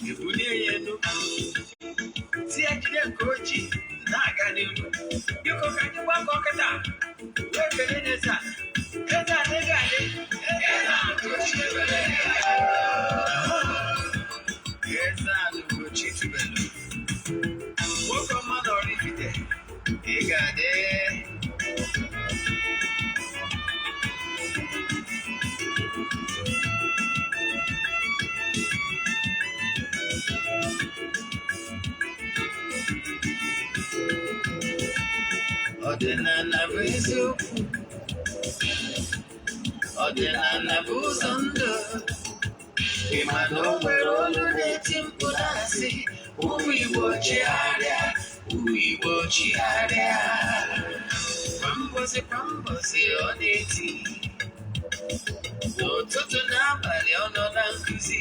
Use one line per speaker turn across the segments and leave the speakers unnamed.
Ibunienu. See a Ugochi, Nagani. You can find you one cockata. Where can it is? Ezeana Ugochi Tubelu. Welcome, man, Oraifite. Igade. Ọdịnala bụ eziokwu. Ọdịnala bụ ụzọ ndụ. Ị ma na o nwere olu na-eti mkpu na-asị ụmụ Igbo chigharịa, ụmụ Igbo chigharịa. Kwa mbọsị ọ na-eti. N'ụtụtụ n'abalị ọ nọ na nkụzi.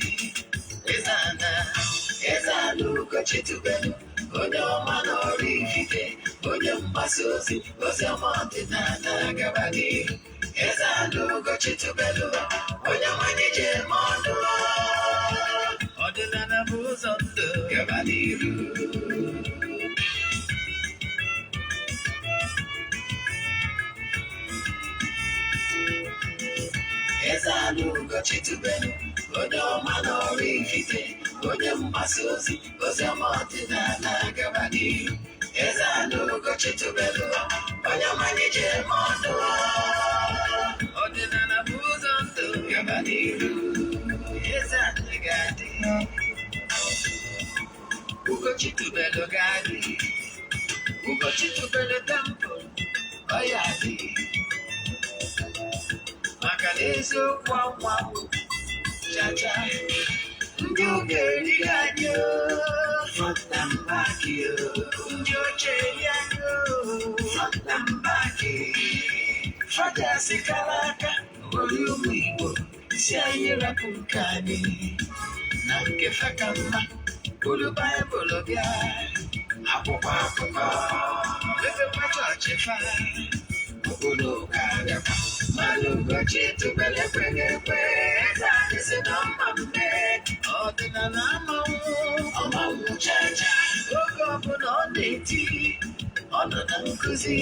Ezeana Ugochi Tubelu, onye ọma na Oraifite, onye mgbasa ozi ọma ọdịnala gaba n'ihu. Ezeana Ugochi Tubelu, onye nwanyị ji eme ọnụ. Ọdịnala bụ ụzọ ndụ gaba n'ihu. Ezeana Ugochi Tubelu, onye ọma na Oraifite, onye mgbasa ozi ọma ọdịnala gaba n'ihu. Ezeana Ugochi Tubelu, onye nwanyị ji eme ọnụ. Ọdịnala bụ ụzọ ndụ gaba n'ihu. Ezeana ga-adị. Ugochi Tubelu ga-adị. Ugochi Tubelu temple, ọ ya adị. Maka na eziokwu anwanwụ chacha. Ndị oge erighị anyị front and back. Ndị oche eri anyị front and back. Fada asị kara aka nwere ụmụ Igbo si anyị rapụ nke anyị na nke faka mma. Bụrụ Baịbụl bịa akwụkwọ akụkọ mepekwa chọọchị fa obodo ga-agakwa. Mana Ugochi Tubelu ekweghị ekwe. Ezeana si na mma ọdịnala ọmanwụ chacha. Oge ọbụla ọ na-eti ọ nọ na nkụzi.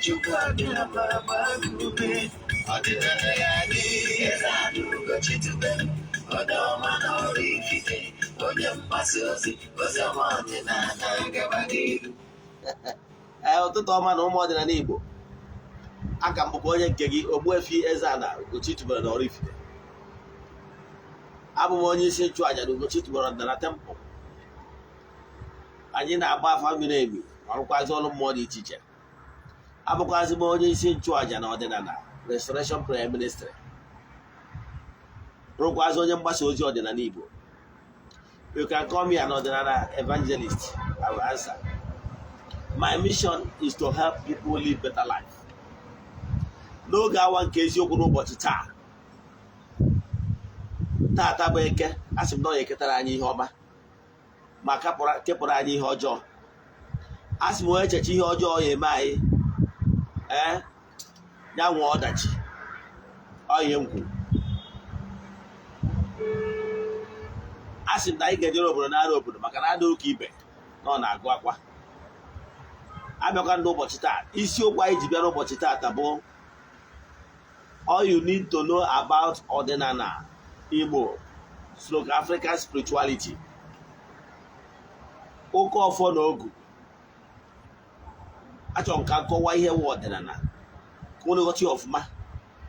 Chukwu abịa gbagba ume. Ọdịnala ya dị. Ezeana Ugochi Tubelu, onye ọma na Oraifite, onye mgbasa ozi ọma ọdịnala gaba n'ihu.
Ụtụtụ ọma na ụmụ ọdịnala Igbo. Aka m bụkwa onye nke gị Ogbuefi Ezeana Ugochi Tubelu na Oraifite. Abụ m onye isi nchụaja na Ugochi Tubelu ọdịnala temple. Anyị na-agba afa miri emi ma rụkwazi ọrụ mmụọ dị iche iche. Abụkwazi m onye isi nchụaja na ọdịnala Restoration Prayer Ministry. Rụkwazi onye mgbasa ozi ọdịnala Igbo. You can call me an ọdịnala evangelist. I will answer. My mission is to help people live better life. N'oge awa nke eziokwu n'ụbọchị taa bụ eke, asị m na ọ eketara anyị ihe ọma ma kepụrụ anyị ihe ọjọọ. Asị m onye echeche ihe ọjọọ ya eme anyị ya nwee ọdachi. Ọ ihe m kwuru. Asị m na anyị ga-ejere obodo n'ara obodo maka na ada ụka ibe na ọ na-agụ akwa. Abịakwa n'ụbọchị taa, isiokwu anyị ji bịa n'ụbọchị taa bụ all you need to know about ọdịnala Igbo / African spirituality. Oke ọfọ na ogu. Achọrọ m ka nkọwa ihe wụ ọdịnala ka unu ghọta ya ọfụma,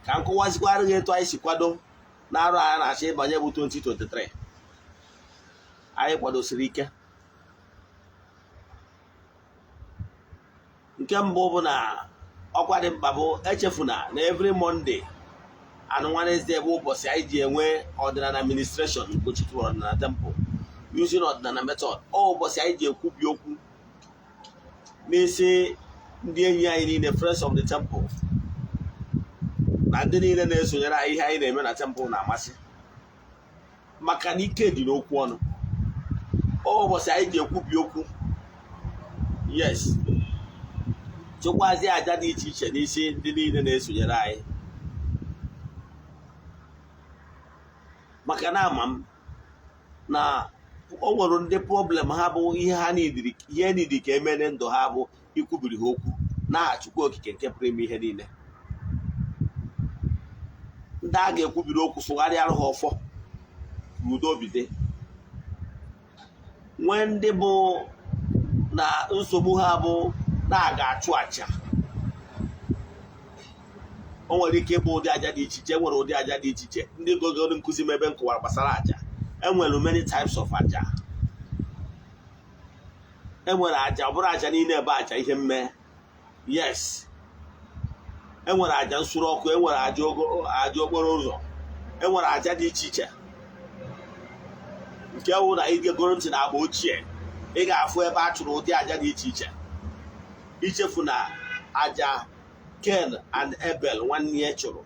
ka nkọwazikwara gị etu anyị si kwado n'arụ anyị na-achọ ịbanye bụ 2023. Anyị kwadosiri ike. Nke mbụ bụ na ọkwa dị mkpa bụ echefuna na every Monday and Wednesday bụ ụbọchị anyị ji enwe ọdịnala administration Ugochi Tubelu ọdịnala temple using ọdịnala method. Ọ ụbọchị anyị ji ekwubi okwu n'isi ndị enyi anyị niile, friends of the temple, na ndị niile na-esonyere anyị ihe anyị na-eme na temple na-amasị, maka na ike dị n'okwu ọnụ. Ọ ụbọchị anyị ji ekwubi okwu, yes, chụkwazi aja dị iche iche n'isi ndị niile na-esonyere anyị. Maka na ama m na o nwere ndị problem ha bụ ihe nidi ka emere ndụ ha bụ ikwubiri ha okwu n'aha Chukwu okike nke pụrụ ime ihe niile. Ndị a ga-ekwubiri okwu sụgharịa ha ọfọ udo bide. Nwee ndị bụ na nsogbu ha bụ na a ga-achụ aja. O nwere ike ịbụ ụdị aja dị iche iche, nwere ụdị aja dị iche iche. Ndị gogoro nkụzi m ebe m kọwara gbasara aja, enwere many types of aja. Enwere aja, ọ bụrụ aja niile ebe aja ihe mme. Yes. Enwere aja nsure ọkụ, enwere aja okporo ụzọ, enwere aja dị iche iche. Nke wụ na ị ga-egoro ntị na agba ochie, ị ga-afụ ebe a chụrụ ụdị aja dị iche iche. Ichefu na aja Ken and Abel nwanne ya chụrụ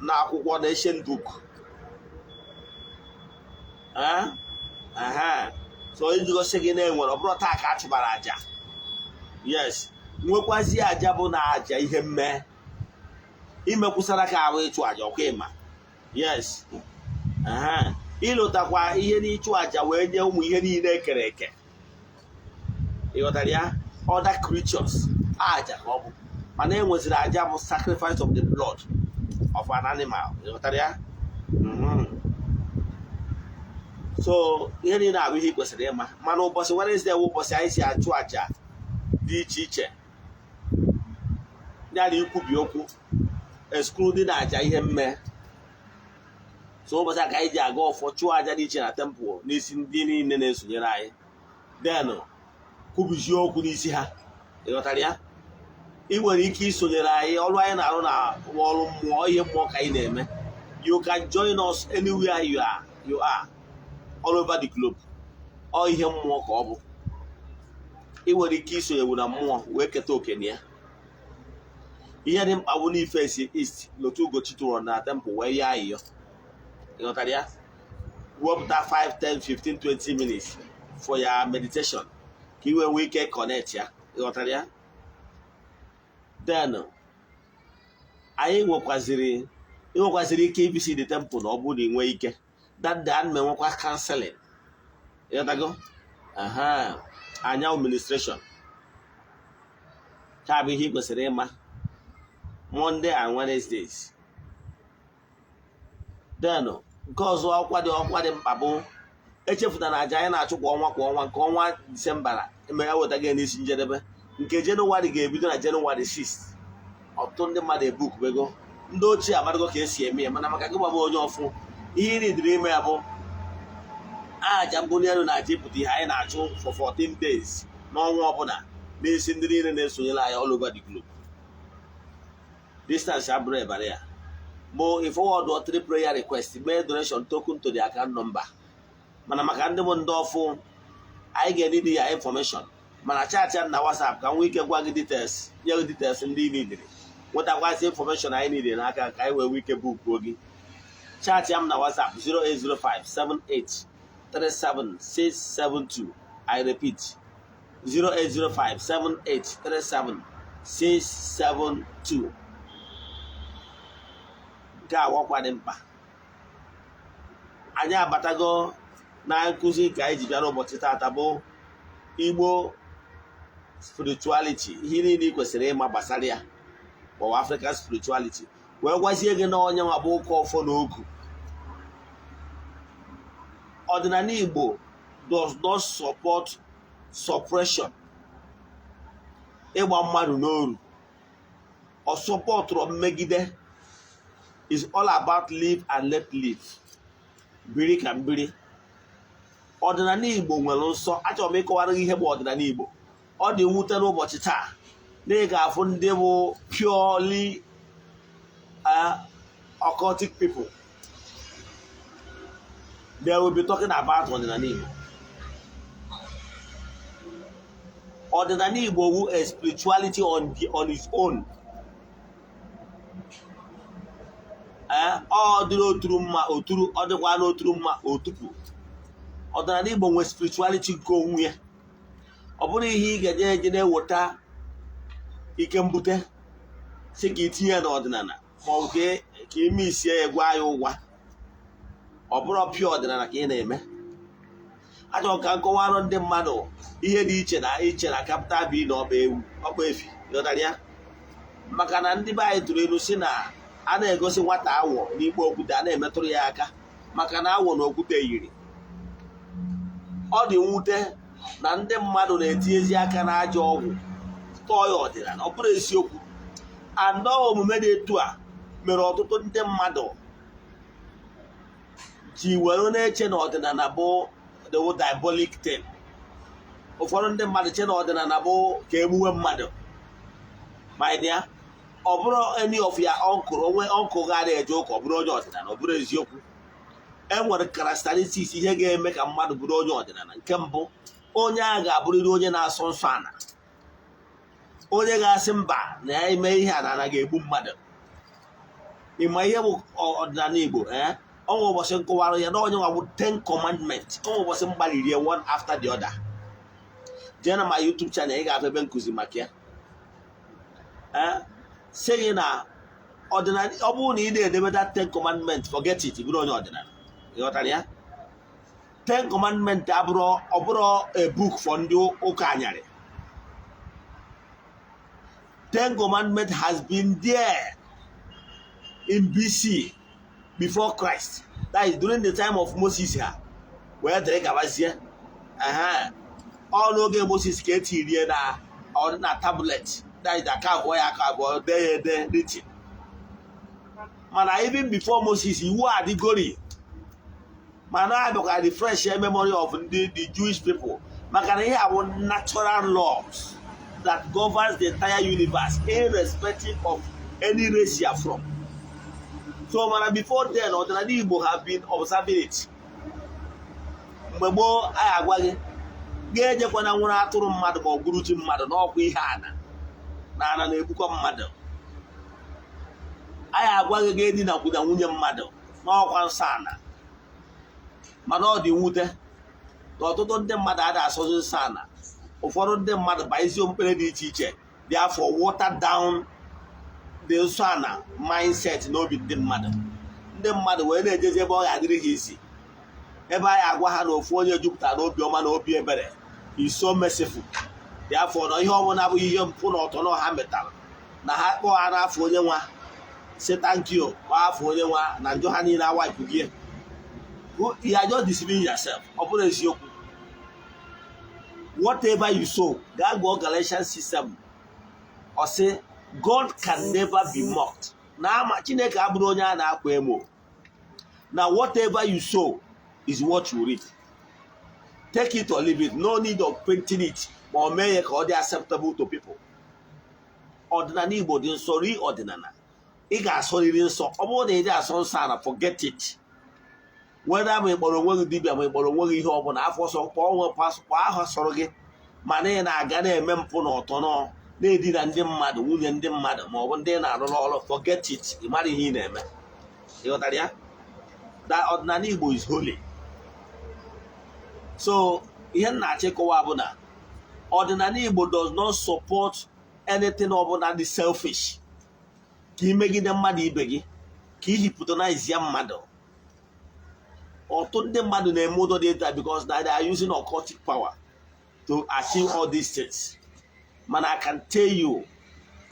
n'akwụkwọ na Ancient Book. So iji gosi gị na-enwere, ọ bụrụ taa ka a chụbara aja. Yes. Nwekwazi aja bụ na aja ihe mme. Imekwusara ka ahụ ịchụ aja ọkwa ịma. Yes. Ịlụtakwa ihe n'ịchụ aja wee nye ụmụ ihe niile ekere eke. Ịghọtara ya? Other creatures aja ka ọ bụ. Mana enweziri aja bụ sacrifice of the blood of an animal. Ịghọtara ya? So ihe niile abụ ihe ị kwesịrị ịma. Mana ụbọchị Wednesday bụ ụbọchị anyị si achụ aja dị iche iche. Ya na ikwubi okwu excluding aja ihe mme. So ụbọchị a ka anyị ji aga ọfọ chụọ aja dị iche na temple n'isi ndị niile na-esonyere anyị. Then kwubizie okwu n'isi ha. Ịghọtara ya? Ị nwere ike isonyere anyị ọrụ anyị na-arụ na ọrụ mmụọ, ihe mmụọ ka anyị na-eme. You can join us anywhere you are all over the globe. Ọ ihe mmụọ ka ọ bụ. Ị nwere ike isonyewu na mmụọ wee keta oke na ya. Ihe dị mkpa bụ n'ife si East n'otu Ugochi tụrụ na temple wee ya ayịyọ. Ịghọtara ya? Wepụta 5, 10, 15, 20 minutes for your meditation ka i nwee ike connect ya. Ịghọtara ya? Then anyị nwekwaziri ike ibisi the temple na ọ bụrụ na ị nwee ike. That day ana m enwekwa counseling. Ịghọtago? Anya administration. Ka bụ ihe ị kwesịrị ịma. Monday and Wednesdays. Then nke ọzọ ọkwa dị mkpa bụ echefuta na aja anyị na-achụ kwa ọnwa nke ọnwa Disemba eme ya wetaga n'isi njedebe. Nke Jenụwarị ga-ebido na Jenụwarị 6. Ọtụtụ ndị mmadụ ebukubego. Ndị ochie amadago ka esi eme ya, mana maka gị gbaba onye ọfụ ihe ị dịrị ime ya bụ aja mbuli elu na aja ịpụta ihe anyị na-achụ for 14 days n'ọnwa ọbụla n'isi ndị niile na-esonyere anyị all over the globe. Distance abụrụ ebara ya. Bụ if forward or 3 prayer request, mee donation token to the account number. Mana maka ndị bụ ndị ọfụ anyị ga-enidi ya information. Mana chat ya na WhatsApp ka nwee ike gwa gị details, nye gị details ndị niile. Nwetakwasị information anyị niile n'aka ka anyị wee ike bukuo gị. Chat ya m na WhatsApp 08057837672. I repeat 08057837672. Nke a ọkwa dị mkpa. Anyị abatago na nkụzi ka anyị ji bịa n'ụbọchị taata bụ Igbo spirituality. Ihe niile ị kwesịrị ịma gbasara ya bụ African spirituality. Wee gwazie gị na onye nwa bụ ụka ọfọ na ogu. Ọdịnala Igbo does not support suppression. Ịgba mmadụ n'oru. Ọ sọpọtụrụ mmegide. Is all about live and let live. Biri ka mbiri. Ọdịnala Igbo nwere nsọ. Achọrọ m ịkọwara gị ihe bụ ọdịnala Igbo. Ọ dị mwute n'ụbọchị taa na ị ga-afụ ndị bụ purely occultic people. They will be talking about ọdịnala Igbo. Ọdịnala Igbo wu a spirituality on its own. Ọ dịrị oturu mma oturu, ọ dịkwa n'oturu mma otupu. Ọdịnala Igbo nwere spirituality nke onwe ya. Ọ bụrụ ihe ị ga-eje na-eweta ike mbute si ka itinye ya n'ọdịnala ma ọ bụ ka ime isie ya gwa ya ụgwa. Ọ bụrụ pịa ọdịnala ka ị na-eme. achọrọ ka nkọwarụ ndị mmadụ ihe dị iche na capital B na Ogbuefi ịghọtara ya maka na ndị be anyị tụrụ ilu si na a na-egosi nwata awọ n'ikpe okwute a na-emetụrụ ya aka maka na awọ na okwute yiri. Ọ dị mwute na ndị mmadụ na-etinyezi aka n'ajọ ọgwụ tọọ ya ọdịnala ọ bụrụ eziokwu andọ omume dị etu a mere ọtụtụ ndị mmadụ ji were na-eche na ọdịnala bụ the diabolic thing. Ụfọdụ ndị mmadụ che na ọdịnala bụ ka egbuwe mmadụ ma ya ọ bụrụ any of ya ọnkụl onwe ọnkụl gara eje ụka ọ bụrụ onye ọdịnala ọ bụrụ eziokwu. Enwere characteristics ihe ga-eme ka mmadụ bụrụ onye ọdịnala. Nke mbụ, onye a ga-abụrịrị onye na-asọ nsọ ana, onye ga-asị mba na ya ime ihe a na ga-egbu mmadụ. Ịma ihe bụ ọdịnala Igbo ọnwa ụbọchị nkọwarụ ya na onye nwa bụ 10 commandments. Ọnwa ụbọchị mgbaliri one after the other. Jee na ma YouTube channel ị ga-afụ ebe nkụzi maka ya sị gị na ọdịnala ọ bụrụ na ị na-edebe that 10 commandments forget it bụrụ onye ọdịnala. Ịghọtara ya? 10 commandments ọ bụrụ a book for ndị ụka anyarị. 10 commandments has been there in BC before Christ. That is during the time of Moses ha wee dere gabazie ọ n'oge Moses ka etirie na tablet that is aka abụọ ya aka abụọ dee ya ede written. Mana even before Moses iwu adịgori mana abịakwa the fresh memory of the Jewish people maka na ihe bụ natural laws that governs the entire universe irrespective of any race you are from. So mana before then ọdịnala Igbo have been observing it. Mgbe gboo anyị agwa gị ga-ejekwa na nwere atụrụ mmadụ ma ọ gburu ji mmadụ n'ọkwa ihe ana na-egbukwa mmadụ. Anyị agwa gị ga-edinakwuda nwunye mmadụ n'ọkwa nsọ ana. Mana ọ dị mwute na ọtụtụ ndị mmadụ ada asọzi nsọ ana. Ụfọdụ ndị mmadụ ba ezi okpukpere dị iche iche therefore water down the nsọ ana mindset n'obi ndị mmadụ. Ndị mmadụ wee na-ejezi ebe ọ ga-adịrị ha isi ebe anyị agwa ha na ofu onye jupụtara n'obi ọma na obi ebere is so merciful. Therefore na ihe ọbụla abụghị ihe mpụ na ọtọ na ha metara na ha kpọọ ha n'afọ onye nwa say thank you kwa afọ onye nwa na njọ ha niile awaipu gị. You are just deceiving yourself. Ọ bụrụ eziokwu. Whatever you sow, gaa gụọ Galatians 6:7. Ọ sị God can never be mocked. Na ama Chineke abụrụ onye a na-akwa emo. Now whatever you sow is what you reap. Take it or leave it. No need of painting it ma ọ mee ya ka ọ dị acceptable to people. Ọdịnala Igbo dị nsọ ri ọdịnala. Ị ga-asọrịrị nsọ. Ọ bụrụ na ị dị asọ nsọ ana forget it. Whether ma ị kpọrọ onwe gị dibịa ma ị kpọrọ onwe gị ihe ọbụla afọ sọ kpọọ onwe pasụkpọ aha sọrọ gị mana ị na-aga na-eme mpụ na ọtọ na-edina ndị mmadụ nwunye ndị mmadụ ma ọ bụ ndị na-arụrụ ọrụ forget it. Ị mara ihe ị na-eme. Ị ghọtara ya? That ọdịnala Igbo is holy. So ihe m na-achịkọwa bụ na ọdịnala Igbo does not support anything ọbụla dị selfish ka imegide mmadụ ibe gị ka ihipụtanize ya mmadụ. Ọtụtụ ndị mmadụ na-eme ụdọ dị etu because they are using occultic power to achieve all these things. Man, I can tell you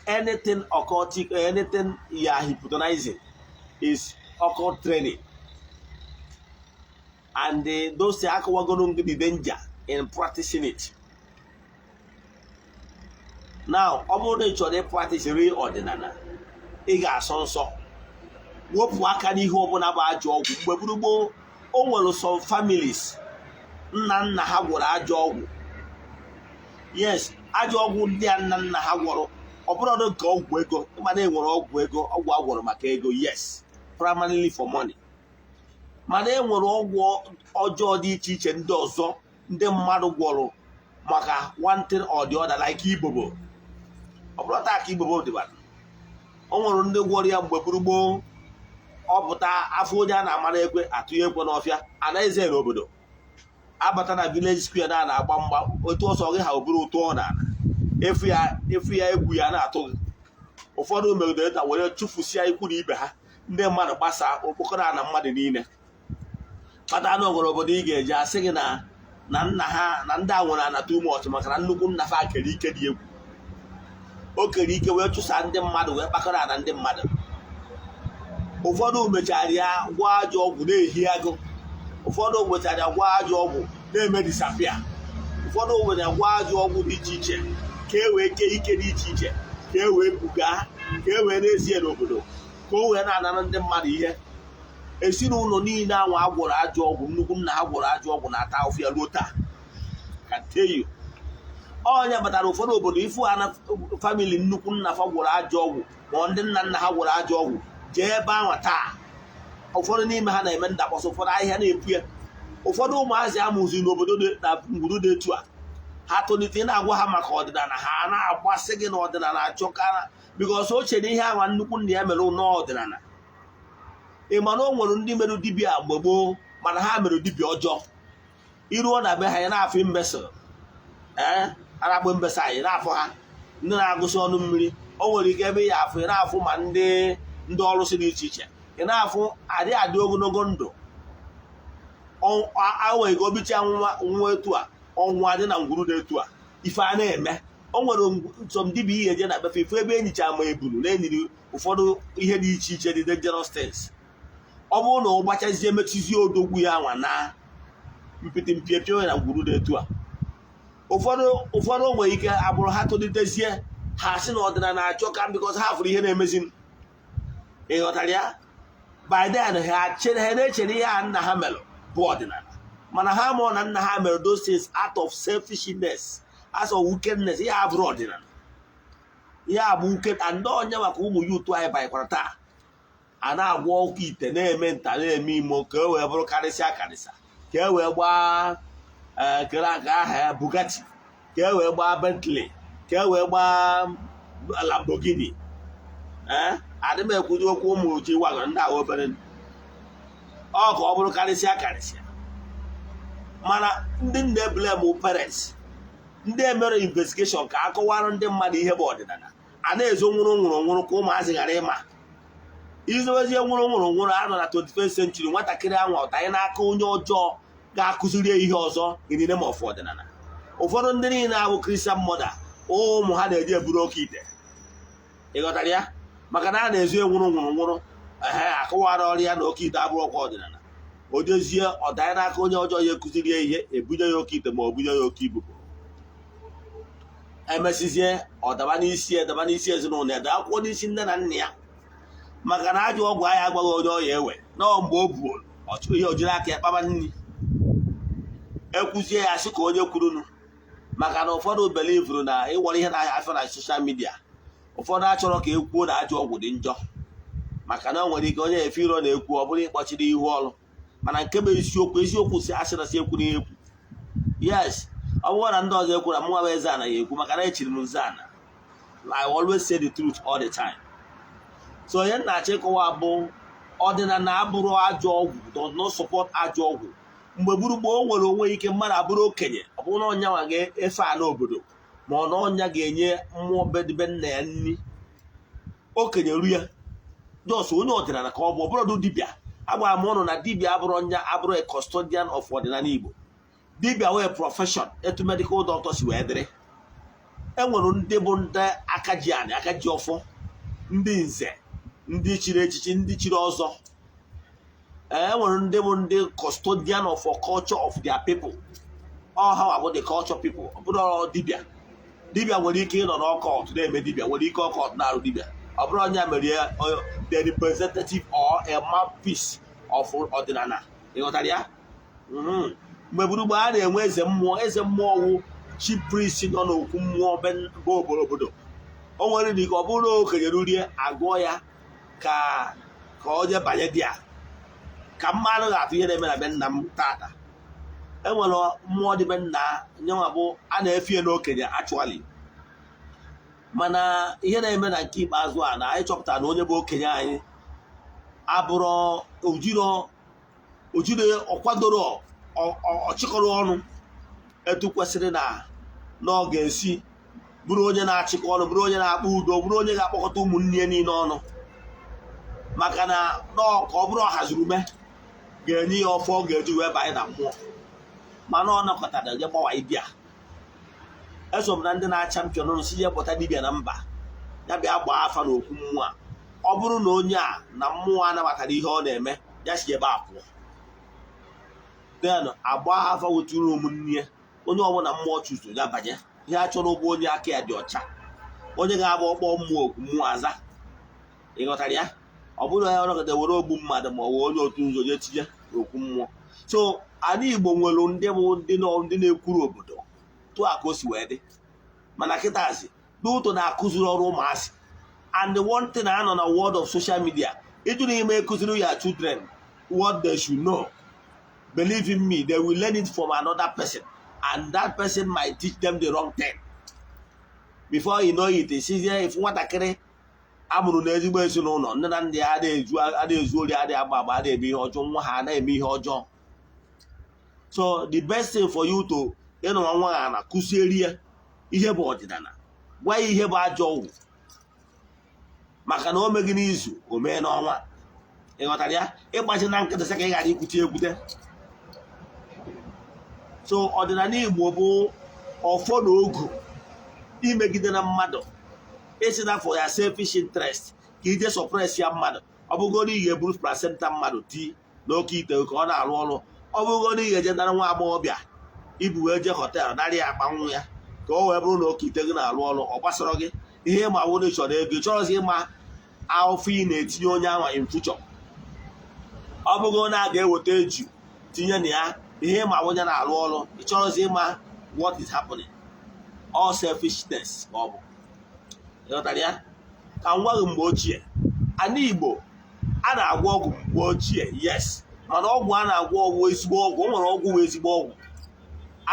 anything occultic, anything you are hypnotizing is occult training. And those are going to be danger in practicing it. Now, ọ bụrụ na ị chọrọ practice real ọdịnala, ị ga-asọ nsọ. Wepụ aka n'ihe ọbụla bụ ajọ ọgwụ. Mgbe gboo o nwere some families nna ha gwọrọ ajọ ọgwụ. Yes, ajọ ọgwụ ndị a nna ha gwọrọ ọ bụrụ nke ọgwụ ego mana enwere ọgwụ ego ọgwụ agwọrọ maka ego yes primarily for money. Mana enwere ọgwụ ọjọọ dị iche iche ndị ọzọ ndị mmadụ gwọrọ maka one thing or the other like Igbo. Ọ bụrụ taa ka Igbo dịbara o nwere ndị gwọrọ ya mgbe gboo ọ pụta afọ onye a na-amara ekwe atụnye ekwe n'ọfịa anaghịzi n'obodo abata na village square na-agba mgba otu ọsọ gị ha oburu ụtụ ọ na efu ya egwu ya na-atụ gị. Ụfọdụ megidere were chụfusia ikwu na ibe ha ndị mmadụ gbasaa okpokọrọ na mmadụ niile kpata anụ ogoro obodo ị ga-eji asị gị na na nna ha na ndị a nwere ana too much maka na nnukwu nna fa kere ike dị egwu. O kere ike wee chụsa ndị mmadụ wee kpakọrọ ana ndị mmadụ. Ụfọdụ mechara ya gwọ ajọ ọgwụ na-ehi agụ. Ụfọdụ mechara ya gwọ ajọ ọgwụ na-eme disapia. Ụfọdụ nwere agwọ ajọ ọgwụ dị iche iche ka e wee kee ike dị iche iche ka e wee buga ka e wee n'ezie n'obodo ka o wee na-anara ndị mmadụ ihe. Ezinụlọ niile ahụ agwọrọ ajọ ọgwụ, nnukwu nna ha gwọrọ ajọ ọgwụ na-ata ahụfụ ya ruo taa. Can tell you. Onye kpatara ụfọdụ obodo ifu ha na famili nnukwu nna fa gwọrọ ajọ ọgwụ ma ndị nna nna ha gwọrọ ajọ ọgwụ jee ebe ahụ taa. Ụfọdụ n'ime ha na-eme ndakpọsị, ụfọdụ ahịhịa na-epu ya. Ụfọdụ ụmụazị amụzi n'obodo na ngwuru dị etu a, ha tolite na-agwa ha maka ọdịnala, ha na-agbasị gị na ọdịnala achọkara bikọs o chere ihe ahụ nnukwu nna ya mere n'ọdịnala. Ị ma na o nwere ndị mere dibịa mgbe gboo mana ha mere dibịa ọjọọ. Iruo na be ha ya na-afụ mbesa, a na-akpọ mbesa anyị na-afụ ha ndị na-agụsị ọnụ mmiri. O nwere ike ebe ya afụ ị na-afụ ma ndị ọrụsị dị iche iche, ị na-afụ adị ogologo ndụ. Awee ka obicha nwa etu a ọnwụ adị na ngwuru dị etu a ife a na-eme. O nwere nsọm dibịa ihe eje na befe ife ebe enyicha ma ebulu na-enyiri ụfọdụ ihe dị iche iche dị dangerous things. Ọ bụrụ na ọ gbachazie mechizie odogwu ya nwa na mpịtị mpịapịa onye na ngwuru dị etu a, ụfọdụ nwere ike abụrụ ha tolitezie ha sị na ọdịnala achọ ka bikọs ha fụrụ ihe na-emezi. Ị ghọtara ya? By then ha na-echere ihe a nna ha mere bụ ọdịnala, mana ha mụọ na nna ha mere those things out of selfishness, as of wickedness. Ihe abụrụ ọdịnala, ihe abụ uke na ndị onye maka ụmụ ya ụtụ anyị banyekwara taa a na-agwọ ọkụ ite na-eme nta na-eme imo ka e wee bụrụ karịsịa akarịsa, ka e wee gbaa kere aka aha ya Bugatti, ka e wee gbaa Bentley, ka e wee gbaa Lamborghini. Adị m ekwuzi okwu ụmụ ochie wago ndị ahụ obere ọ ka ọ bụrụ karịsịa karịsịa. Mana ndị nna eblem parents, ndị emere investigeshọn ka akọwara ndị mmadụ ihe bụ ọdịnala. A na-ezo nwụrụ ka ụmụazị ghara ịma. Izowezie nwụrụ anọ na 21st century, nwatakịrị ahụ ọtanye n'aka onye ọjọọ ga-akụziri ihe ọzọ in the name of ọdịnala. Ụfọdụ ndị niile abụ Christian mother, ụmụ ha na-eji eburu oke ite. Ị ghọtara ya? Maka na a na-ezo nwụrụ akọwara ọrụ ya na oke ite abụrụ ọkwa ọdịnala. O jezie ọdanye n'aka onye ọjọọ ya ekụziri ya ihe, ebunye ya oke ite ma ọ bunye ya oke ibubo. Emesizie ọdaba n'isi ezinụlọ ede akwụkwọ n'isi nne na nna ya, maka na ajọ ọgwụ anyị agbaghị onye ọya ewe nọọ mgbe o buo ọchụ ihe ojiri aka ya kpaba nri. Ekwuzie ya sị ka onye kwurunu, maka na ụfọdụ belivuru na ịwọrọ ihe na-ahịa afọ na soshal midia. Ụfọdụ achọrọ ka e kwuo na ajọ ọgwụ dị njọ, maka na o nwere ike onye efe iro na-ekwu ọ bụrụ ịkpọchiri ihu ọrụ. Mana nke bụ eziokwu si asịrasị ekwu na ekwu. Yes, ọ bụrụ na ndị ọzọ ekwu na mụnwa bụ Eze-Ana ya ekwu, maka na echiri m Eze-Ana. I always say the truth all the time. So onye na-achọ ịkọwa bụ ọdịnala abụrụ ajọ ọgwụ, does not support ajọ ọgwụ. Mgbe gburugburu o nwere onwe ike mmadụ abụrụ okenye, ọ bụrụ na ọnya nwa ga-efe ala obodo ma ọ na ọnya ga-enye mmụọ bedebe nna ya nri. Okenye ru ya jos onye ọdịnala ka ọ bụ ọbụrụ dibịa. Agbara m ọnụ na dibịa abụrụ ọnya abụrụ a custodian of ọdịnala Igbo. Dibịa wee profession etu medical doctor si wee dịrị. Enwere ndị bụ ndị aka ji anị aka ji ọfọ, ndị nze, ndị chiri echichi, ndị chiri ọzọ. Enwere ndị bụ ndị custodian of culture of their people. All ha bụ the culture people. Ọ bụrụ dibịa. Dibịa nwere ike ịnọ n'ọkọt na-eme dibịa, nwere ike ọkọt na-arụ dibịa. Ọ bụrụ onye mere the representative or a mouthpiece of ọdịnala. Ịghọtara ya? Mgbe gburugburu a na-enwe eze mmụọ wụ chi priest nọ n'okwu mmụọ bụ obodo. O nwere dị ka ọ bụrụ okenye rurie agụọ ya ka ọ je banye dị ya ka mmadụ ga-atụ ihe na-eme na be nna m tata. Enwere mmụọ dị be nna nyenwa bụ a na-efie n'okenye actually. Mana ihe na-eme na nke ikpeazụ a na anyị chọpụtara na onye bụ okenye anyị abụrụ ojiro ọkwadoro ọchịkọrọ ọnụ etu kwesịrị na ọ ga-esi bụrụ onye na-achịkọ ọnụ, bụrụ onye na-akpọ udo, bụrụ onye ga-akpọkọta ụmụnne ya niile ọnụ. Maka na ka ọ bụrụ ọhazirume ga-enye ya ọfọ ọ ga-eji wee banye na mmụọ. mana ọ nọkọtara je gbawa ibia eso m na ndị na-champion nụ si je pụta dibia na mba ya bịa gbaa afa na okwu mmụọ a ọ bụrụ na onye a na mmụọ anabatara ihe ọ na-eme ya si ebe a pụọ then agba afa weturu ụmụnne ya onye ọbụla mmụọ chụso ya banye ihe a chọrọ ụgbọ onye aka ya dị ọcha onye ga-agba ọkpọ mmụọ okwu mmụọ aza ịghọtara ya ọ bụrụ onye ọnọkọta were ogbu mmadụ ma ọ wee onye otu nzo je tinye n'okwu mmụọ so ala Igbo nwere ndị bụ ndị na-ekwuru obodo tụọ aka o si wee dị mana kịtazi n'ụtọ na-akụziri ọrụ ụmụasị and the one thing I know na world of social media ịjụ n'ime ekụziri your children what they should know believe in me they will learn it from another person and that person might teach them the wrong thing before you know it isizie if nwatakịrị amụrụ na ezigbo ezinụlọ nne na ndị ya adịghị ezu ori adịghị agba agba adịghị eme ihe ọjọọ nwa ha na-eme ihe ọjọọ so the best thing for you to ịnụ nwa ha na kụzieri ya ihe bụ ọdịnala gwa ya ihe bụ ajọ ọgwụ maka na o meghị n'izu o mee n'ọnwa ịghọtara ya ịgbachi na nkịtị sị ka ị ghara ikwute ekwute so ọdịnala Igbo bụ ọfọ na ogu imegide na mmadụ esi na for ya selfish interest ka ije suppress ya mmadụ ọ bụgoro ihe buru placenta mmadụ tii n'oke ite ka ọ na-arụ ọrụ ọ bụgoro ihe eje nara nwa agbọghọbịa ibu wee je họteelụ narị ya akpa nwa ya ka o wee bụrụ na oke ite gị na-arụ ọrụ ọ gbasara gị ihe ma wụrụ chọrọ ego ị chọrọzi ịma afọ ị na-etinye onye ahụ in future ọ bụgo na a ga-eweta eju tinye na ya ihe ma onye na-arụ ọrụ ị chọrọzi ịma what is happening all selfishness ka ọ bụ ịghọtara ya ka m gwa gị mgbe ochie ana Igbo a na-agwọ ọgwụ mgbe ochie yes mana ọgwụ a na-agwọ ọgwụ ezigbo ọgwụ o nwere ọgwụ wee ezigbo ọgwụ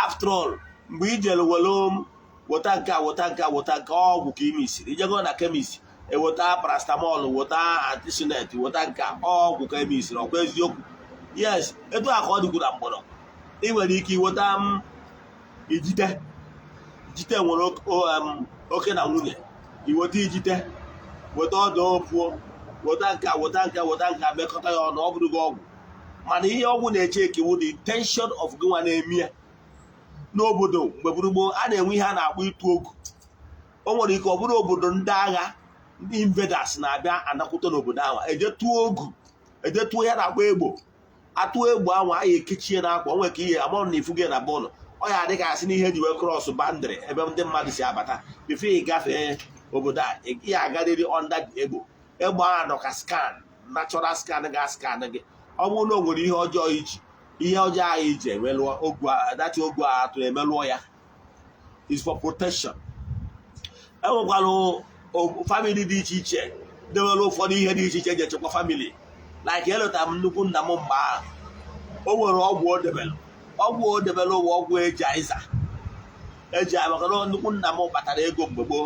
after all mgbe i jere were weta nke a weta nke a weta nke ọgwụ ka ime isiri ijego na kemist eweta paracetamol weta antisinet weta nke ọgwụ ka ime isiri ọkwa eziokwu yes etu a ka ọ dịgwu na mgbọrọgwụ ị nwere ike iweta ijite nwere oke na nwunye iweta ijite weta ọdụ opuo weta nka weta nka weta nka mekọta ya ọnụ ọ bụrụ gị ọgwụ mana ihe ọgwụ na-eche ekewu the intention of gị nwa na-eme ya n'obodo mgbe gburugburu a na-enwe ihe a na-akpọ ịtụ ogu o nwere ike ọ bụrụ obodo ndị agha ndị invaders na-abịa anakwute n'obodo ahụ ejetuo ogu ejetuo ya na-akpọ egbo atụ egbo ahụ anyị ekechie n'akwa onwe ka ihe amụrụ na ifu gị na bọọlụ ọ ya adịghị asị n'ihe ji wee krọs bandịrị ebe ndị mmadụ si abata bifo ị gafee obodo a ị agarịrị ọnda egbo egbo ahụ nọ ka skan natural scan ga skan gị ọ bụrụ na o nwere ihe ọjọọ iji ihe ọjọọ anyị ji emelụọ dati ogwu a atụ emelụọ ya is for protection. Enwekwara famili dị iche iche dewere ụfọdụ ihe dị iche iche eji echekwa famili like eleta m nnukwu nna m mgbe ahụ o nwere ọgwụ o debere ụwa ọgwụ eji aiza maka na nnukwu nna m kpatara ego mgbe gboo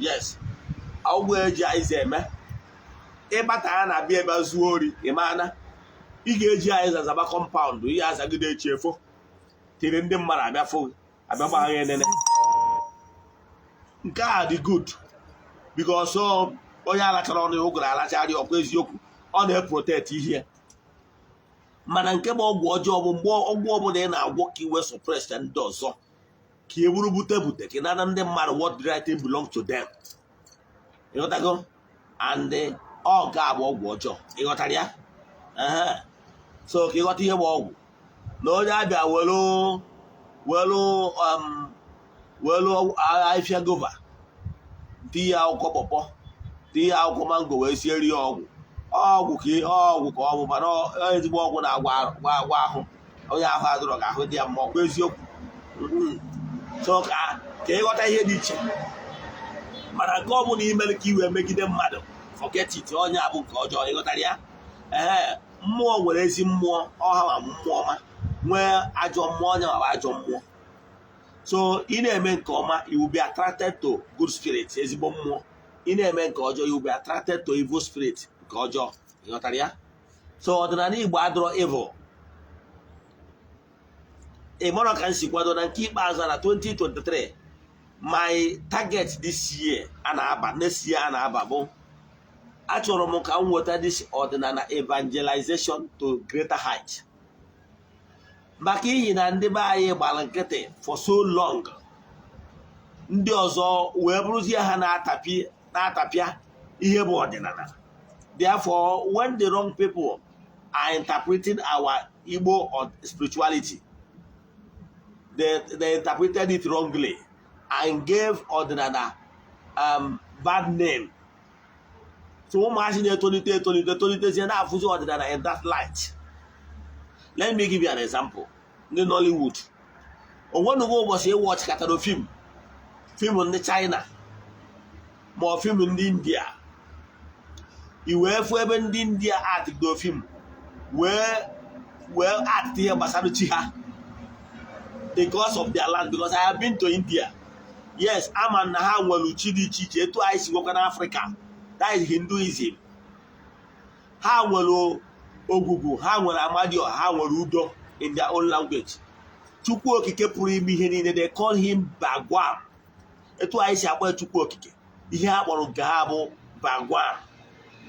yes ọgwụ eji aiza eme ịbata ya na-abịa ebe zuo ori ịmana ị ga-eji aiza zaba kọmpaụndụ ihe azagide echi efo tiri ndị mmadụ abịa fo abịa gbagha enene nke a dị good because onye alachara ọnụ ụgụrụ alacharị ọkwa eziokwu ọ na-eprotect ihe mana nke bụ ọgwụ ọjọọ bụ mgbe ọgwụ ọbụla ị na-agwọ ka iwe suppress ndị ọzọ ka e buru bute ka ị nana ndị mmadụ what the right thing belong to them ịghọtago and ọ ga-abụ ọgwụ ọjọọ ịghọtara ya so ka ịghọta ihe bụ ọgwụ na onye abịa welu ahịfịa gova tinye akwụkwọ pọpọ tinye akwụkwọ mango wee sieri ya ọgwụ ka ọ bụ mana ezigbo ọgwụ na-agwa ahụ onye ahụ adụrọ ka ahụ dị ya mma ọkwa eziokwu so ka ịghọta ihe dị iche mana nke ọ bụla imere ka iwe megide mmadụ forget it onye abụ nke ọjọọ ịghọtara ya mmụọ nwere ezi mmụọ ọha ma mmụọ ọma nwee ajọ mmụọ onye ma ajọ mmụọ so ị na-eme nke ọma you will be attracted to good spirit ezigbo mmụọ ị na-eme nke ọjọọ you will be attracted to evil spirit nke ọjọọ ịghọtara ya so ọdịnala Igbo adọrọ evil ịmara ka m si kwado na nke ikpeazụ na 2023 my target this year a na-aba next year a na-aba bụ achọrọ m ka m nweta this ọdịnala evangelization to greater height maka ihi na ndị be anyị gbara nkịtị for so long, ndị ọzọ wee bụrụzie ha na-atapịa ihe bụ ọdịnala. Therefore, when the wrong people are interpreting our Igbo or spirituality, they interpreted it wrongly and gave ọdịnala bad name. So ụmụazị na-etolite na-afụzi ọdịnala in that light. Let me give you an example. Ndị Nollywood, onwenugo ụbọchị ịwọchị katara fim ndị China ma ọ fim ndị India, iwee fụ ebe ndị India atịdo fim wee act ihe gbasara chi ha, the gods of their land. Because I have been to India. Yes, ama na ha nwere chi dị iche iche etu anyị si nwekwa n'Africa. That is Hinduism. Ha nwere ogwugwu, ha nwere amadioha, ha nwere udo in their own language. Chukwu okike pụrụ ime ihe niile, they call him Bagwam. Etu anyị si akpọ Chukwu okike, ihe ha kpọrọ nke ha bụ Bagwam.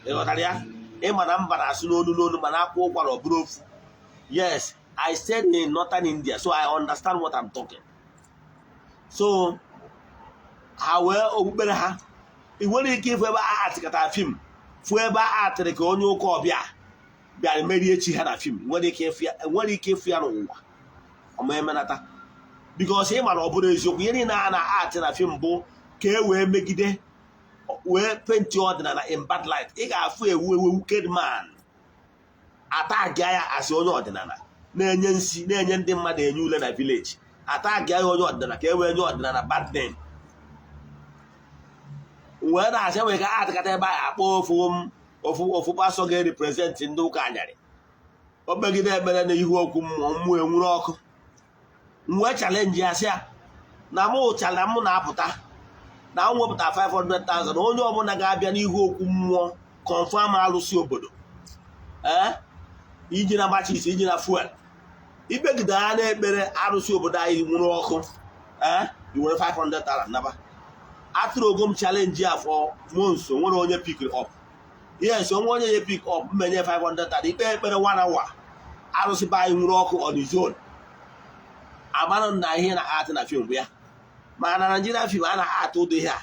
Ịghọtara ya? Ịma na mba na-asụ n'onu mana akwụ ụkwara ọ bụrụ ofu. Yes, I stayed in northern India, so I understand what I'm talking. So ha wee okpukpere ha, ị nwere ike ịfụ ebe a atịkọtara fim, fụ ebe a atịrị ka onye ụka ọbịa bịara merie chi ha na fim, nwere ike ịfụ ya n'ụwa ọma emenata. Because ị mara ọ bụrụ eziokwu, ihe niile a na-atị na fim bụ ka e wee megide, wee penti ọdịnala in bad light. Ị ga-afụ ewu wicked man atagị ya asị onye ọdịnala, na-enye nsi, na-enye ndị mmadụ enye ule na village, atagị ya onye ọdịnala ka e wee nye ọdịnala bad name. Wee na-asị nwere ka atịkata ebe a akpọ ofu pastọ ga-represent ndị ụka anyarị, o megide ekpere na ihu okwu mmụọ enwuru ọkụ. Wee chalenji ya sị ya na mụ na-apụta na m wepụta 500,000, onye ọbụla ga-abịa n'ihu okwu mmụọ confirm alụsị obodo, iji na machis, iji na fuel, ikpegide ha na-ekpere arụsị obodo anyị nwụrụ ọkụ, iwere 500,000 naba. Atụrụ ogom chalenji ya for months, nwere onye pick up. Yes, onwe onye ye pick up, mmenye 500,000, ikpe ekpere 1 hour, arụsị be anyị nwụrụ ọkụ on his own. Amara na ihe na-atị na fim bụ ya, ma na Nigeria fim a na-atụ ụdị ihe a,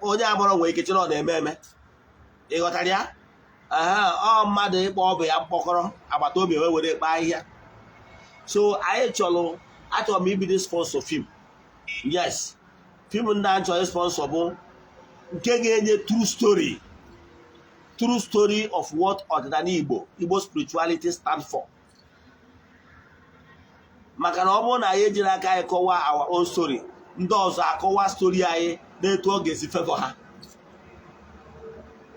onye agbọrọ nwere ike chere ọ na-eme eme. Ịghọtara ya? Ọ mmadụ ịkpọ ọbụ ya mkpọkọrọ agbata obi were kpaa ahịhịa. So anyị achọrọ m ibido sponsor film. Yes, film ndị a chọrọ sponsor bụ nke ga-enye true story of what ọdịnala Igbo spirituality stand for. Maka na ọ bụrụ na anyị ejiri aka anyị kọwaa our own story, ndị ọzọ akọwa story anyị na-etu ọ ga-esi favor ha.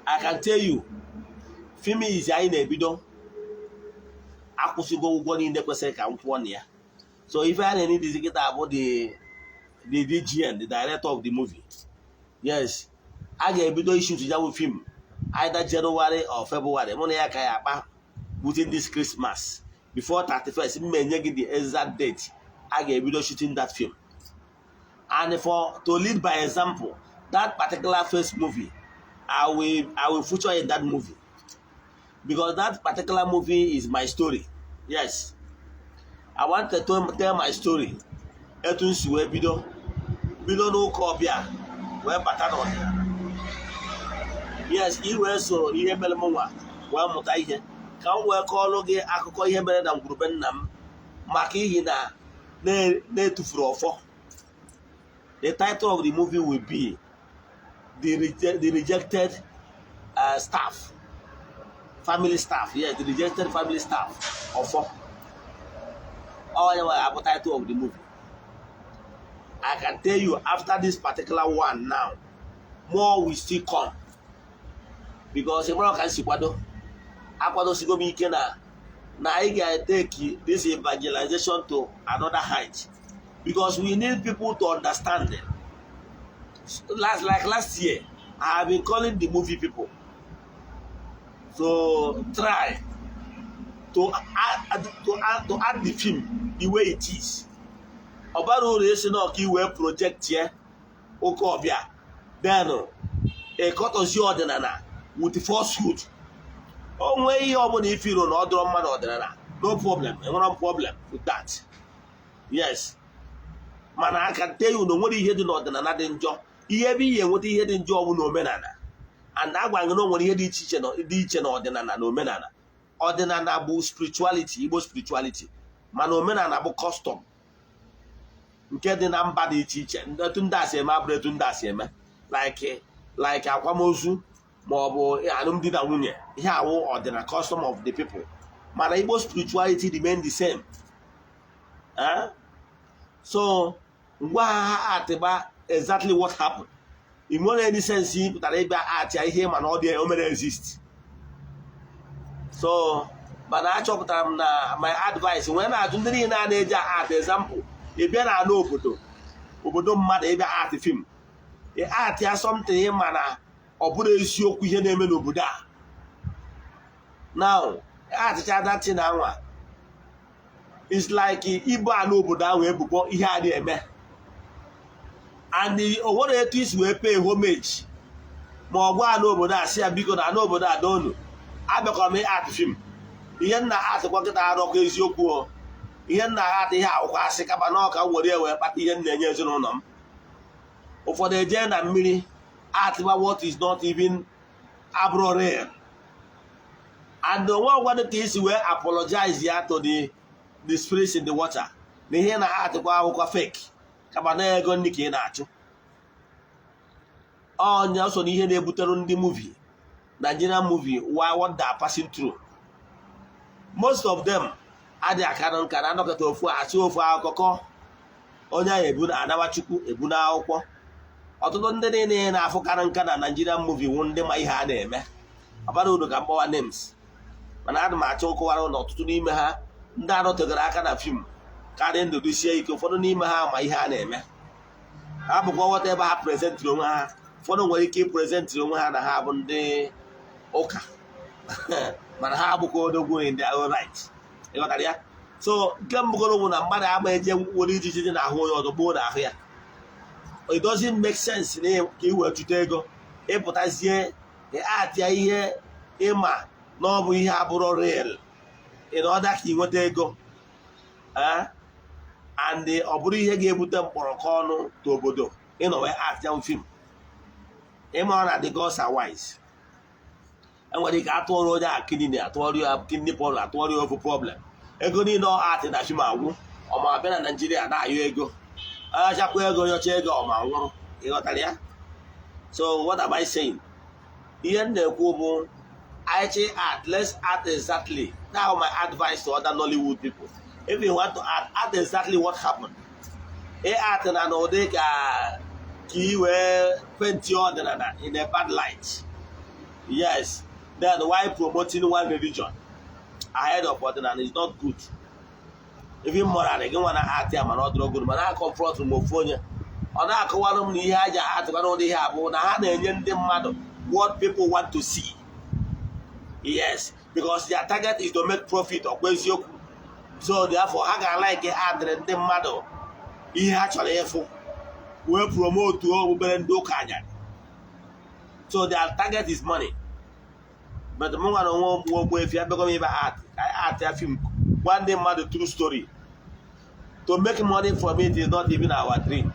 I can tell you, film izi anyị na-ebido akwụsịgo ụgwọ niile kwesịrị ka m kwụọ na ya. So ife a na-eni dizikịta bụ the DGN, the director of the movie. Yes, a ga-ebido ishoot ya bụ film either January or February. Mụ na ya ka ya akpa within this Christmas. Before 31st, m enye gị the exact date a ga-ebido shooting that film. And to lead by example, that particular first movie, I will feature in that movie. Because that particular movie is my story. Yes. I want to tell my story. Etu nsi wee bido n'ụka ọbịa wee bata n'ọdịnala. Yes, i wee soro ihe mere m nwa wee mụta ihe, ka m wee kọọrọ gị akụkọ ihe mere na ngwurube nna m, maka ihi na na-etufuru ọfọ. The title of the movie will be the rejected staff, family staff. Yes, the rejected family staff ọfọ. All the title of the movie. I can tell you, after this particular one now, more will still come. Because Emmanuel can see akwado sigo m ike na I can take this evangelization to another height. Because we need people to understand it. Like last year, I have been calling the movie people. So try to add the film the way it is. Obaro relation of key web project here, Okobia. Then a cut of your ordinana with the falsehood. Oh, way you if you don't order man ordinana. No problem. No problem with that. Yes. Man, I can tell you no what you hear the Northern and not enjoy. Ihe bụ ihe nweta ihe dị njọ ọbụ n'omenala, and agwa gị na onwere ihe dị iche na ọdịnala na omenala. Ọdịnala bụ spirituality, Igbo spirituality, mana omenala bụ custom nke dị na mba dị iche iche. Etu ndị asị eme abụrụ etu ndị asị eme, like akwamozu ma ọ bụ alụmdi na nwunye. Ihe awụ ọdịnala, custom of the people, mana Igbo spirituality remain the same. So ngwa ha atịba exactly what happened. In more any sense, pụtara ịbịa art ya ihe mana ọ dị o mere exist. So mana achọpụtara m na my advice when na-ajụ ndị niile na-eji art example, ị bịa na ala obodo mmadụ ịbịa art film, art ya something mana ọ bụrụ eziokwu ihe na-eme n'obodo a. Now art cha datin na nwa it's like ibu ala obodo ahụ ebubo ihe a na-eme, and onwere etu isi wee pay homage ma ọ gwa ala obodo a si ya biko na ala obodo a donu abịakọrọ m art film. Ihe nna atịkwa kịta arọkọ eziokwu o, ihe nna atị ihe akwụkwọ asị kaba na ọka were wee kpata ihe na-enye ezinụlọ m. Ụfọdụ eje na mmiri atịba what is not even abro real, and onwe ọgwado ka isi wee apologize ya to the spirits in the water na ihe na atịkwa akwụkwọ fake kaba na ego ndị ka ị na-achụ. Ọnya so na ihe na-ebutere ndị movie, Nigerian movie, what they are passing through. Most of them adị akara nka na anọkọta ofu achị ofu akụkọ onye ahụ ebu na anabachukwu ebu na akwụkwọ. Ọtụtụ ndị niile na-afụkara nka na Nigerian movie wụ ndị ma ihe a na-eme. Ọbara unu ka mkpọwa names, mana adị m achọ ụkọwara na ọtụtụ n'ime ha ndị arụtegara aka na fim karịa ndụ sie ike. Ụfọdụ n'ime ha ma ihe a na-eme, ha bụkwa ghọta ebe ha prezentịrị onwe ha. Ụfọdụ nwere ike prezentịrị onwe ha na ha bụ ndị ụka mana ha abụkwa odogwu in their own right. Ịghọtara ya? So nke mbụgoro bụ na mmadụ agba eje nwere ijiji dị n'ahụ onye ọzọ gboo n'ahụ ya. It doesn't make sense na ka ị wee chụta ego ịpụtazie atịa ihe ịma na ọ bụ ihe abụrụ real in order ka ị nweta ego, and ọ bụrụ ihe ga-ebute mkpọrọkọ ọnụ n'obodo ịnọ wee atịa fim. Ịma na the gods are wise. Enwere ike atụọrọ onye a kidney, atụọrọ ya kidney problem, atụọrọ ya ofu problem. Ego niile ọ atị na fim agwụ, ọma abịa na Nigeria na-ayọ ego, achakwa ego nyocha ego ọma nwụrụ. Ịghọtara ya? So what am I saying? Ihe m na-ekwu bụ actually art, let's art exactly. Now my advice to other Nollywood people, if you want to art exactly what happened. Art na n'ụdị ka ị wee paint ọdịnala in a bad light. Yes, then why promoting one religion ahead of ọdịnala is not good. Even morally, gị nwa na art ya mana ọ dịrọ good, mana confront m ofu onye ọ na-akọwara m na ihe aja atụkwana ụdị ihe abụ na ha na-enye ndị mmadụ what people want to see. Yes, because their target is to make profit ọkwa eziokwu. So therefore ha ga-like adịrị ndị mmadụ ihe ha chọrọ ịfụ wee promote okpukpere ndị ụka anya. So their target is money. But m nwa na onwe Ogbuefi abịago m ebe art ya film one day mmadụ true story. To make money from it is not even our dream.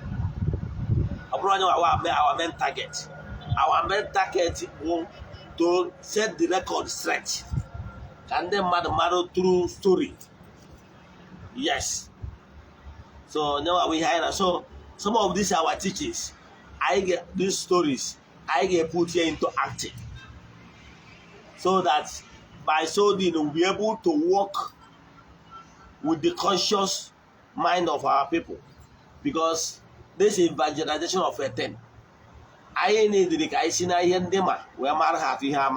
Ọ bụrụ onye our main target. Our main target bụ to set the record straight. Ka ndị mmadụ true story. Yes. So now we hire. So some of these our teachings, I get these stories, I get put here into acting. So that by so doing we'll be able to work with the conscious mind of our people. Because this evangelization of a thing. I need the Kaisina Yendema, where Mar have you have.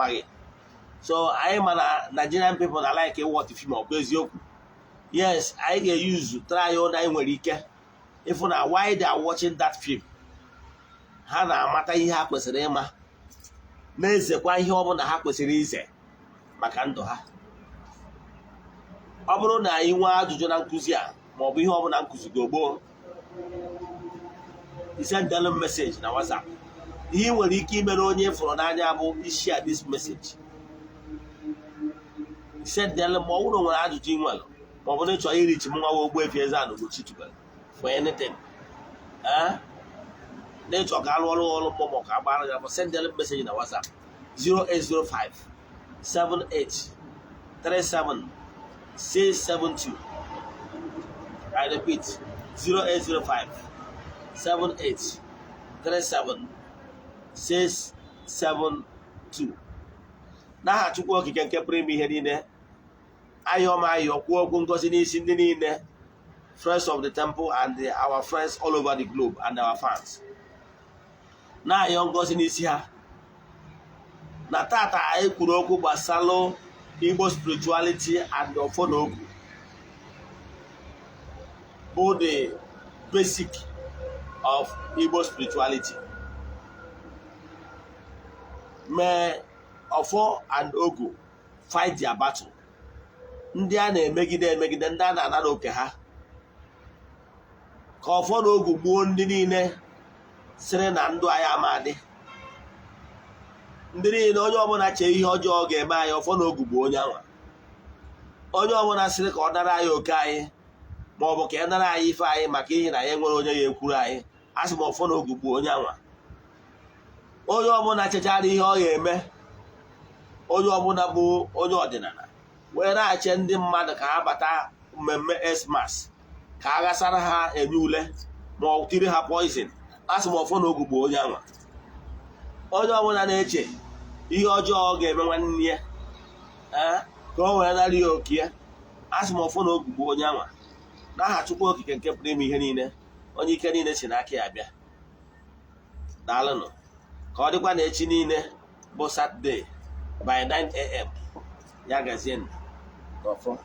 So I am a Nigerian people that like a what if you know. Yes, I get used to try on Iwerike. If you know why they are watching that film, Hana Mata Hakwesema, Neze kwa ihe ọbụla ha kwesịrị ize maka ndụ ha. Ọ bụrụ na anyị nwee ajụjụ na nkụzi a ma ọ bụ ihe ọbụla nkụzi gogbo, send them message na WhatsApp. Ihe nwere ike imere onye fọrọ n'anya bụ share this message. sendịala ma ọ bụrụ nwere ajụjụ ị nwere ma ọ bụ na ị chọrọ irichi m nwa Ogbuefi Eze-Ana Ugochi Tubelu for anything na ịchọ ka alụ ọrụ mmụọ ka agbara ya bụ sendịala meseji na WhatsApp 0805 78 37 672. I repeat 0805 78 37 672. N'aha Chukwu Okike nke pụrụ ime ihe niile, ayọ m ayọ kwuo okwu ngozi n'isi ndị niile, friends of the temple and our friends all over the globe and our fans. Na-ayọ ngozi n'isi ha na tata anyị kwuru okwu gbasara Igbo spirituality and ọfọ na okwu bụ the basic of Igbo spirituality. Mee ọfọ and ogu fight their battle. Ndị a na-emegide emegide, ndị a na-anara oke ha, ka ọfọ na ogu gbuo ndị niile sịrị na ndụ anyị amadị. Ndị niile onye ọbụla chee ihe ọjọọ ga-eme anyị, ọfọ na ogu gbuo onye anwa. Onye ọbụla sịrị ka ọ nara anyị oke anyị ma ọ bụ ka e nara anyị ife anyị maka ihe na ya nwere onye ya ekwuru anyị, a sị m ọfọ na ogu gbuo onye anwa. Onye ọbụla chechara ihe ọ ga-eme, onye ọbụla bụ onye ọdịnala wee na-ache ndị mmadụ ka ha bata mmemme Xmas ka a ghasara ha enye ule ma ọ tiri ha poison, a sị m ọfọ na ogu gbuo onye anwa. Onye ọbụla na-eche ihe ọjọọ ọ ga-eme nwanne ya ka o wee narị ya oke ya, a sị m ọfọ na ogu gbuo onye anwa. N'aha Chukwu Okike nke pụrụ ime ihe niile, onye ike niile si n'aka ya bịa. Daalụnụ. Ka ọ dịkwa na echi niile bụ Saturday by 9 AM. Ya gazienụ. Ọfọ.